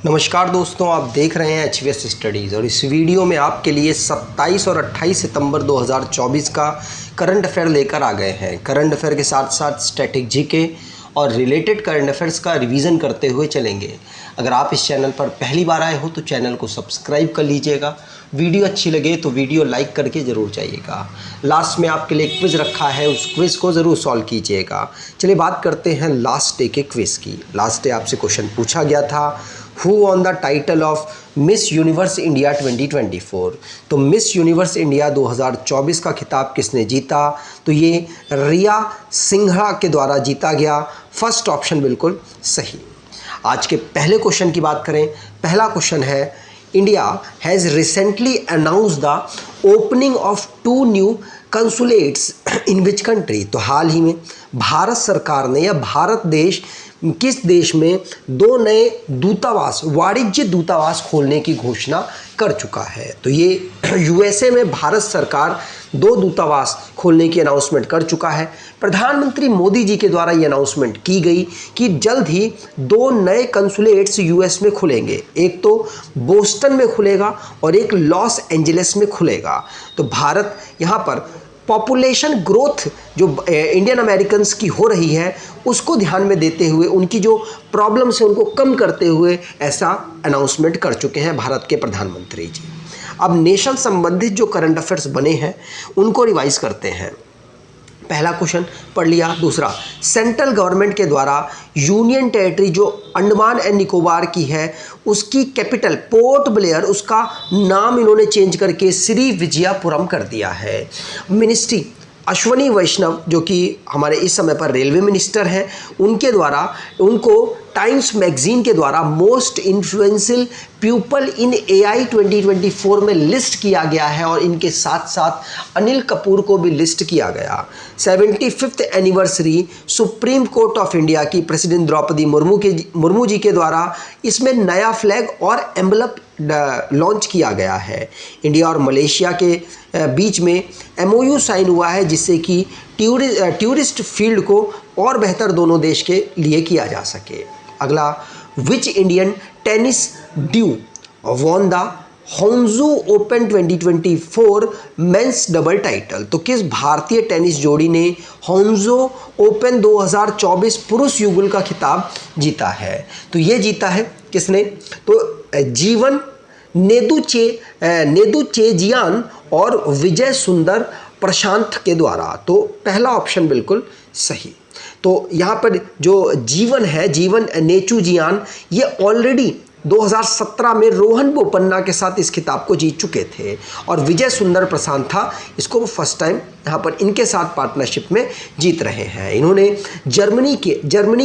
नमस्कार दोस्तों, आप देख रहे हैं एचवीएस स्टडीज़ और इस वीडियो में आपके लिए 27 और 28 सितंबर 2024 का करंट अफेयर लेकर आ गए हैं। करंट अफेयर के साथ साथ स्टैटिक जीके और रिलेटेड करंट अफेयर्स का रिवीजन करते हुए चलेंगे। अगर आप इस चैनल पर पहली बार आए हो तो चैनल को सब्सक्राइब कर लीजिएगा। वीडियो अच्छी लगे तो वीडियो लाइक करके ज़रूर जाइएगा। लास्ट में आपके लिए क्विज़ रखा है, उस क्विज़ को ज़रूर सॉल्व कीजिएगा। चलिए बात करते हैं लास्ट डे के क्विज़ की। लास्ट डे आपसे क्वेश्चन पूछा गया था, who on the title of miss universe India 2024। तो मिस यूनिवर्स इंडिया 2024 का खिताब किसने जीता? तो ये रिया सिंघा के द्वारा जीता गया। फर्स्ट ऑप्शन बिल्कुल सही। आज के पहले क्वेश्चन की बात करें। पहला क्वेश्चन है, India has recently announced the opening of 2 new consulates in which country. तो हाल ही में भारत सरकार ने या भारत देश किस देश में 2 नए दूतावास, वाणिज्य दूतावास खोलने की घोषणा कर चुका है? तो ये यूएसए में भारत सरकार 2 दूतावास खोलने की अनाउंसमेंट कर चुका है। प्रधानमंत्री मोदी जी के द्वारा ये अनाउंसमेंट की गई कि जल्द ही 2 नए कंसुलेट्स यूएस में खुलेंगे। एक तो बोस्टन में खुलेगा और एक लॉस एंजलिस में खुलेगा। तो भारत यहाँ पर पॉपुलेशन ग्रोथ जो इंडियन अमेरिकन्स की हो रही है उसको ध्यान में देते हुए, उनकी जो प्रॉब्लम्स है उनको कम करते हुए ऐसा अनाउंसमेंट कर चुके हैं भारत के प्रधानमंत्री जी। अब नेशन संबंधित जो करंट अफेयर्स बने हैं उनको रिवाइज करते हैं। पहला क्वेश्चन पढ़ लिया। दूसरा, सेंट्रल गवर्नमेंट के द्वारा यूनियन टेरिटरी जो अंडमान एंड निकोबार की है उसकी कैपिटल पोर्ट ब्लेयर, उसका नाम इन्होंने चेंज करके श्री विजयपुरम कर दिया है। मिनिस्ट्री अश्वनी वैष्णव जो कि हमारे इस समय पर रेलवे मिनिस्टर हैं, उनके द्वारा उनको टाइम्स मैगजीन के द्वारा most influential people in AI 2024 में लिस्ट किया गया है और इनके साथ साथ अनिल कपूर को भी लिस्ट किया गया। 75th anniversary supreme court of India की प्रेसिडेंट द्रौपदी मुर्मू जी के द्वारा इसमें नया फ्लैग और एम्बलम लॉन्च किया गया है। इंडिया और मलेशिया के बीच में एमओयू साइन हुआ है जिससे कि टूरिस्ट फील्ड को और बेहतर दोनों देश के लिए किया जा सके। अगला, which Indian tennis due won the Hangzhou open 2024 men's double title. तो किस भारतीय टेनिस जोड़ी ने हांगझू ओपन 2024 पुरुष युगल का खिताब जीता है? तो ये जीता है किसने? तो जीवन नेदुचेजियान और विजय सुंदर प्रशांत के द्वारा। तो पहला ऑप्शन बिल्कुल सही। तो यहाँ पर जो जीवन है, जीवन नेचुजियान, ये ऑलरेडी 2017 में रोहन बोपन्ना के साथ इस खिताब को जीत चुके थे और विजय सुंदर प्रशांत था, इसको वो फर्स्ट टाइम यहाँ पर इनके साथ पार्टनरशिप में जीत रहे हैं। इन्होंने जर्मनी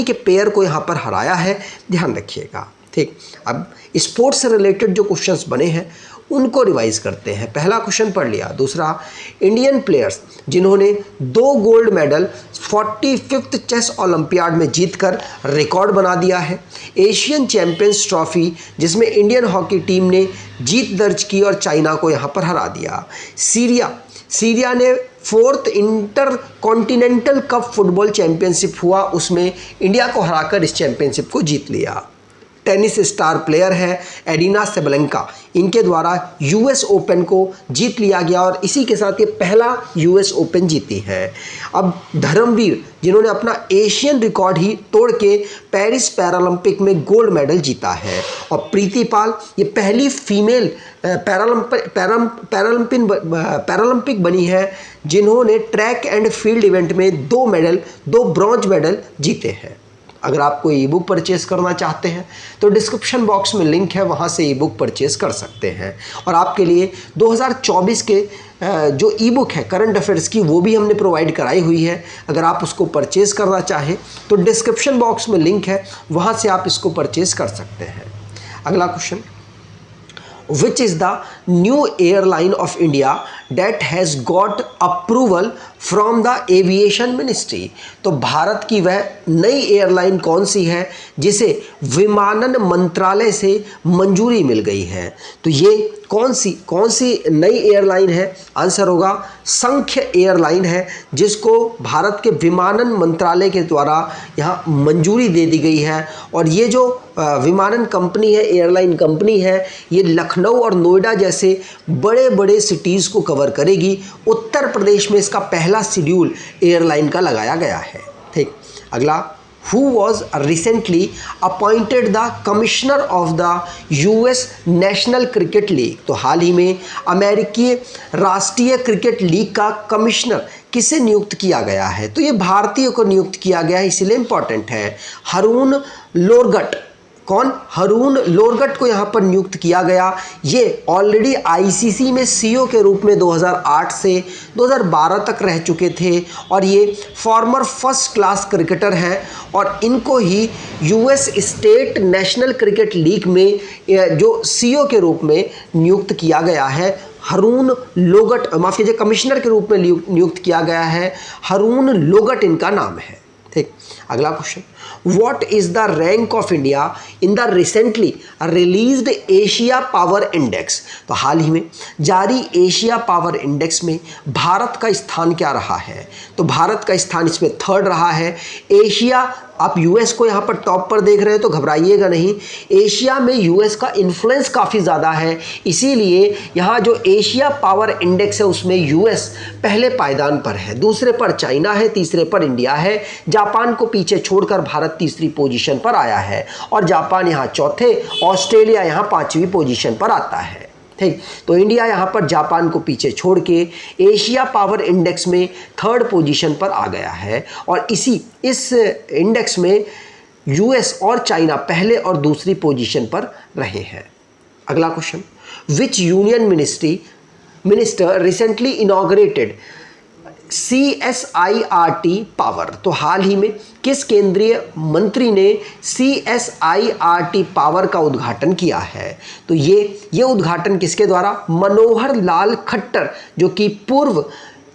के पेयर को यहाँ पर हराया है, ध्यान रखिएगा। ठीक, अब स्पोर्ट्स से रिलेटेड जो क्वेश्चंस बने हैं उनको रिवाइज करते हैं। पहला क्वेश्चन पढ़ लिया। दूसरा, इंडियन प्लेयर्स जिन्होंने 2 gold medal 45th chess olympiad में जीतकर रिकॉर्ड बना दिया है। एशियन चैंपियंस ट्रॉफी जिसमें इंडियन हॉकी टीम ने जीत दर्ज की और चाइना को यहाँ पर हरा दिया। सीरिया ने 4th inter continental cup football championship हुआ, उसमें इंडिया को हराकर इस चैंपियनशिप को जीत लिया। टेनिस स्टार प्लेयर है एरिना सेबलेंका, इनके द्वारा यूएस ओपन को जीत लिया गया और इसी के साथ ये पहला यूएस ओपन जीती है। अब धर्मवीर जिन्होंने अपना एशियन रिकॉर्ड ही तोड़ के पेरिस पैरालंपिक में गोल्ड मेडल जीता है। और प्रीति पाल ये पहली फीमेल पैरालंपिक बनी है जिन्होंने ट्रैक एंड फील्ड इवेंट में 2 ब्रॉन्ज मेडल जीते हैं। अगर आप कोई ई बुक परचेज़ करना चाहते हैं तो डिस्क्रिप्शन बॉक्स में लिंक है, वहाँ से ई बुक परचेज़ कर सकते हैं। और आपके लिए 2024 के जो ई बुक है करंट अफेयर्स की वो भी हमने प्रोवाइड कराई हुई है। अगर आप उसको परचेज़ करना चाहें तो डिस्क्रिप्शन बॉक्स में लिंक है, वहाँ से आप इसको परचेज़ कर सकते हैं। अगला question, which is the new airline of India date has got approval from the aviation ministry. तो भारत की वह नई एयरलाइन कौन सी है जिसे विमानन मंत्रालय से मंजूरी मिल गई है? तो ये कौन सी नई एयरलाइन है? आंसर होगा संख्य एयरलाइन है, जिसको भारत के विमानन मंत्रालय के द्वारा यहाँ मंजूरी दे दी गई है। और ये जो विमानन कंपनी है, एयरलाइन कंपनी है, ये लखनऊ और नोएडा जैसे बड़े बड़े सिटीज़ को कवर करेगी। उत्तर प्रदेश में इसका पहला शेड्यूल एयरलाइन का लगाया गया है। ठीक, अगला, who was recently appointed the commissioner of the US National Cricket League। तो हाल ही में अमेरिकी राष्ट्रीय क्रिकेट लीग का कमिश्नर किसे नियुक्त किया गया है? तो ये भारतीय को नियुक्त किया गया है, इसलिए इंपॉर्टेंट है। हरून लोरगट। कौन? हरून लोरगट को यहाँ पर नियुक्त किया गया। ये ऑलरेडी आईसीसी में सीईओ के रूप में 2008 से 2012 तक रह चुके थे और ये फॉर्मर फर्स्ट क्लास क्रिकेटर हैं और इनको ही US state national cricket league में जो सीईओ के रूप में नियुक्त किया गया है। हरून लोगट, माफ़ कीजिए, कमिश्नर के रूप में नियुक्त किया गया है। हरून लोगट इनका नाम है। ठीक, अगला question, what is the rank of India in the recently released Asia power index. तो हाल ही में जारी एशिया पावर इंडेक्स में भारत का स्थान क्या रहा है? तो भारत का स्थान इसमें 3rd रहा है। एशिया, आप यूएस को यहाँ पर टॉप पर देख रहे हैं तो घबराइएगा नहीं, एशिया में यूएस का इन्फ्लुएंस काफ़ी ज़्यादा है, इसीलिए यहाँ जो एशिया पावर इंडेक्स है उसमें यूएस पहले पायदान पर है, दूसरे पर चाइना है, तीसरे पर इंडिया है। जापान को पीछे छोड़कर भारत तीसरी पोजीशन पर आया है और जापान यहाँ चौथे, ऑस्ट्रेलिया यहाँ 5वीं पोजीशन पर आता है। ठीक, तो इंडिया यहाँ पर जापान को पीछे छोड़ के एशिया पावर इंडेक्स में 3rd पोजीशन पर आ गया है और इस इंडेक्स में यूएस और चाइना पहले और दूसरी पोजीशन पर रहे हैं। अगला क्वेश्चन, विच union minister recently inaugurated CSIRT power. तो हाल ही में किस केंद्रीय मंत्री ने CSIRT पावर का उद्घाटन किया है? तो ये उद्घाटन किसके द्वारा? मनोहर लाल खट्टर, जो कि पूर्व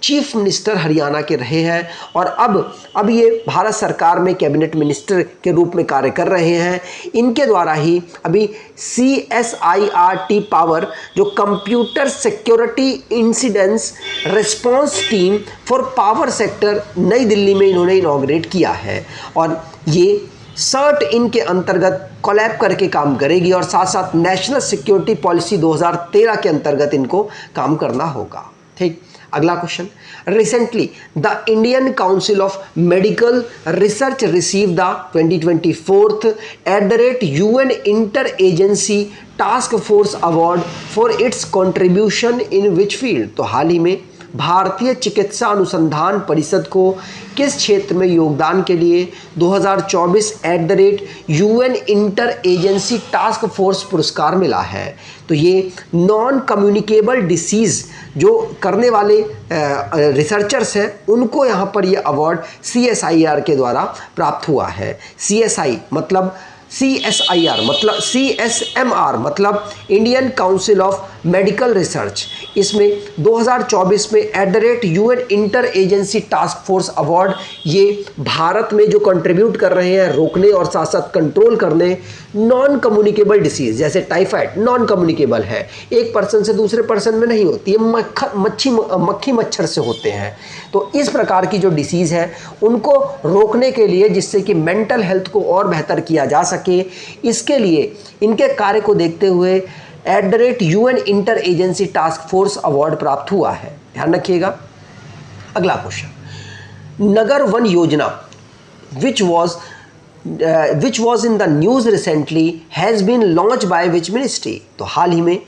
चीफ मिनिस्टर हरियाणा के रहे हैं और अब ये भारत सरकार में कैबिनेट मिनिस्टर के रूप में कार्य कर रहे हैं। इनके द्वारा ही अभी CSIRT पावर, जो computer security incidence response team for power sector, नई दिल्ली में इन्होंने इनॉग्रेट किया है और ये सर्ट इनके अंतर्गत कोलैब करके काम करेगी और साथ साथ नेशनल सिक्योरिटी पॉलिसी 2013 के अंतर्गत इनको काम करना होगा। ठीक, अगला question, recently the Indian council of medical research receive the 2024 @UN inter agency task force award for its contribution in which field. तो हाल ही में भारतीय चिकित्सा अनुसंधान परिषद को किस क्षेत्र में योगदान के लिए 2024 @UN inter agency task force पुरस्कार मिला है? तो ये नॉन कम्युनिकेबल डिसीज़ जो करने वाले रिसर्चर्स हैं उनको यहाँ पर ये अवार्ड CSIR के द्वारा प्राप्त हुआ है। CSIR मतलब CSMR मतलब Indian council of medical research. इसमें 2024 में @UN inter agency task force award ये भारत में जो कंट्रीब्यूट कर रहे हैं रोकने और साथ साथ कंट्रोल करने नॉन कम्युनिकेबल डिसीज़, जैसे टाइफाइड नॉन कम्युनिकेबल है, एक पर्सन से दूसरे पर्सन में नहीं होती है, मक्खी मच्छर से होते हैं। तो इस प्रकार की जो डिसीज़ है उनको रोकने के लिए, जिससे कि मेंटल हेल्थ को और बेहतर किया जा सके, इसके लिए इनके कार्य को देखते हुए @UN inter agency task force award प्राप्त हुआ है। ध्यान रखिएगा। अगला क्वेश्चन, नगर वन योजना which was in the news recently has been launched by which ministry। तो हाल ही में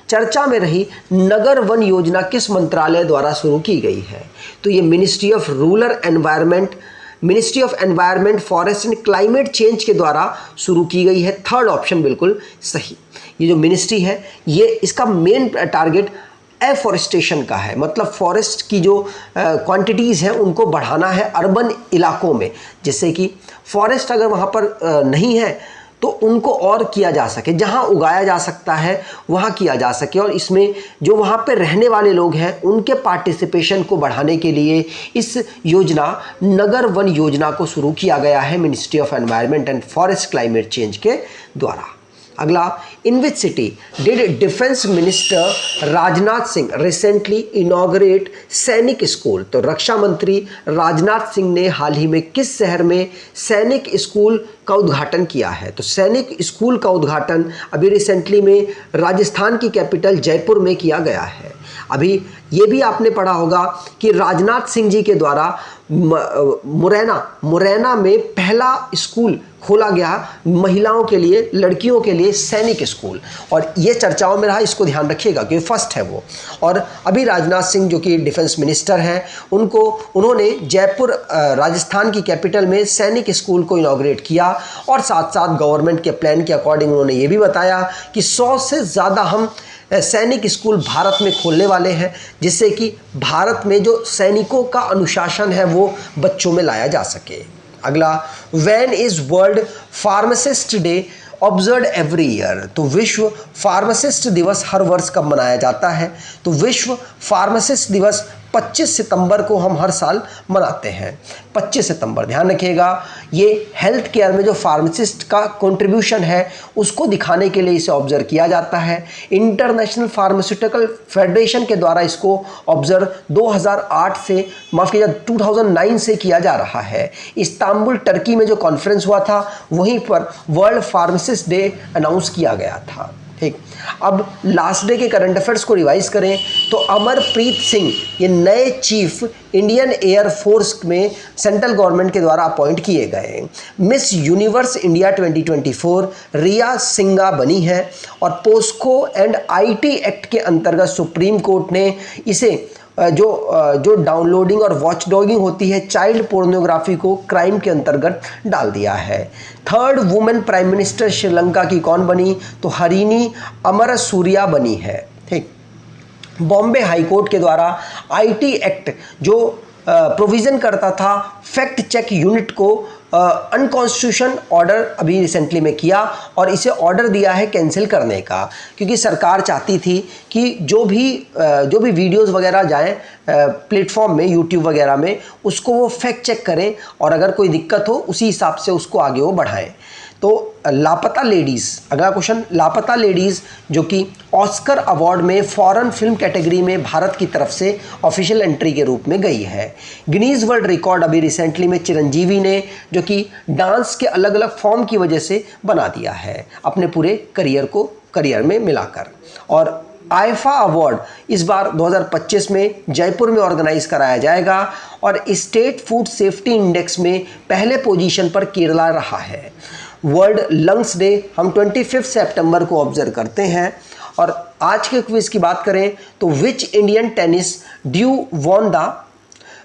चर्चा में रही नगर वन योजना किस मंत्रालय द्वारा शुरू की गई है? तो ये ministry of environment forest and climate change के द्वारा शुरू की गई है। 3rd ऑप्शन बिल्कुल सही। ये जो मिनिस्ट्री है ये इसका मेन टारगेट एफॉरेस्टेशन का है, मतलब फॉरेस्ट की जो क्वांटिटीज़ हैं उनको बढ़ाना है अर्बन इलाकों में, जिससे कि फॉरेस्ट अगर वहाँ पर नहीं है तो उनको और किया जा सके, जहां उगाया जा सकता है वहां किया जा सके, और इसमें जो वहां पे रहने वाले लोग हैं उनके पार्टिसिपेशन को बढ़ाने के लिए इस योजना नगर वन योजना को शुरू किया गया है ministry of environment and forest climate change के द्वारा। अगला, in which city did defence minister Rajnath Singh recently inaugurate Sainik school? तो रक्षा मंत्री राजनाथ सिंह ने हाल ही में किस शहर में सैनिक स्कूल का उद्घाटन किया है? तो सैनिक स्कूल का उद्घाटन अभी रिसेंटली में राजस्थान की कैपिटल जयपुर में किया गया है। अभी ये भी आपने पढ़ा होगा कि राजनाथ सिंह जी के द्वारा मुरैना में पहला स्कूल खोला गया महिलाओं के लिए, लड़कियों के लिए सैनिक स्कूल, और ये चर्चाओं में रहा, इसको ध्यान रखिएगा क्योंकि फर्स्ट है वो। और अभी राजनाथ सिंह जो कि डिफेंस मिनिस्टर हैं, उन्होंने जयपुर राजस्थान की कैपिटल में सैनिक स्कूल को इनॉग्रेट किया, और साथ साथ गवर्नमेंट के प्लान के अकॉर्डिंग उन्होंने ये भी बताया कि 100 से ज़्यादा हम सैनिक स्कूल भारत में खोलने वाले हैं, जिससे कि भारत में जो सैनिकों का अनुशासन है वो बच्चों में लाया जा सके। अगला, when is world pharmacist day observe every year? तो विश्व फार्मासिस्ट दिवस हर वर्ष कब मनाया जाता है? तो विश्व फार्मासिस्ट दिवस 25 सितंबर को हम हर साल मनाते हैं। 25 सितंबर, ध्यान रखिएगा, ये हेल्थ केयर में जो फार्मासिस्ट का कंट्रीब्यूशन है उसको दिखाने के लिए इसे ऑब्जर्व किया जाता है। इंटरनेशनल फार्मास्यूटिकल फेडरेशन के द्वारा इसको ऑब्जर्व 2008 से, माफ कीजिएगा 2009 से किया जा रहा है। इस्तांबुल टर्की में जो कॉन्फ्रेंस हुआ था वहीं पर वर्ल्ड फार्मासिस्ट डे अनाउंस किया गया था। ठीक, अब लास्ट डे के करंट अफेयर्स को रिवाइज करें तो अमरप्रीत सिंह ये नए चीफ इंडियन एयर फोर्स में सेंट्रल गवर्नमेंट के द्वारा अपॉइंट किए गए। मिस यूनिवर्स इंडिया 2024 रिया सिंघा बनी है, और पोस्को एंड आईटी एक्ट के अंतर्गत सुप्रीम कोर्ट ने इसे जो डाउनलोडिंग और वॉच डॉगिंग होती है चाइल्ड पोर्नोग्राफी को क्राइम के अंतर्गत डाल दिया है। Third women prime minister Sri Lanka की कौन बनी? तो हरिनी अमरसूरिया बनी है। ठीक, बॉम्बे हाई कोर्ट के द्वारा आईटी एक्ट जो प्रोविज़न करता था फैक्ट चेक यूनिट को अनकॉन्स्टिट्यूशन ऑर्डर अभी रिसेंटली में किया, और इसे ऑर्डर दिया है कैंसिल करने का, क्योंकि सरकार चाहती थी कि जो भी वीडियोस वगैरह जाएं प्लेटफॉर्म में, यूट्यूब वगैरह में, उसको वो फैक्ट चेक करें, और अगर कोई दिक्कत हो उसी हिसाब से उसको आगे वो बढ़ाएं। तो लापता लेडीज़, अगला क्वेश्चन, लापता लेडीज़ जो कि ऑस्कर अवार्ड में फॉरेन फिल्म कैटेगरी में भारत की तरफ से ऑफिशियल एंट्री के रूप में गई है। गिनीज वर्ल्ड रिकॉर्ड अभी रिसेंटली में चिरंजीवी ने, जो कि डांस के अलग अलग फॉर्म की वजह से बना दिया है अपने पूरे करियर में मिलाकर। और आईफा अवार्ड इस बार 2025 में जयपुर में ऑर्गेनाइज कराया जाएगा, और स्टेट फूड सेफ्टी इंडेक्स में पहले पोजीशन पर केरला रहा है। वर्ल्ड लंग्स डे हम 25 सितंबर को ऑब्जर्व करते हैं। और आज के क्विज की बात करें तो which Indian tennis due won the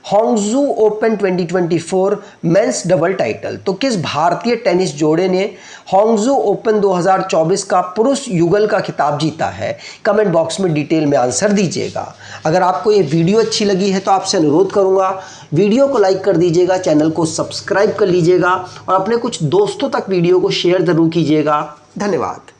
Hangzhou open 2024 men's double title? तो किस भारतीय टेनिस जोड़े ने हांगझू ओपन 2024 का पुरुष युगल का खिताब जीता है? कमेंट बॉक्स में डिटेल में आंसर दीजिएगा। अगर आपको ये वीडियो अच्छी लगी है तो आपसे अनुरोध करूंगा वीडियो को लाइक कर दीजिएगा, चैनल को सब्सक्राइब कर लीजिएगा, और अपने कुछ दोस्तों तक वीडियो को शेयर जरूर कीजिएगा। धन्यवाद।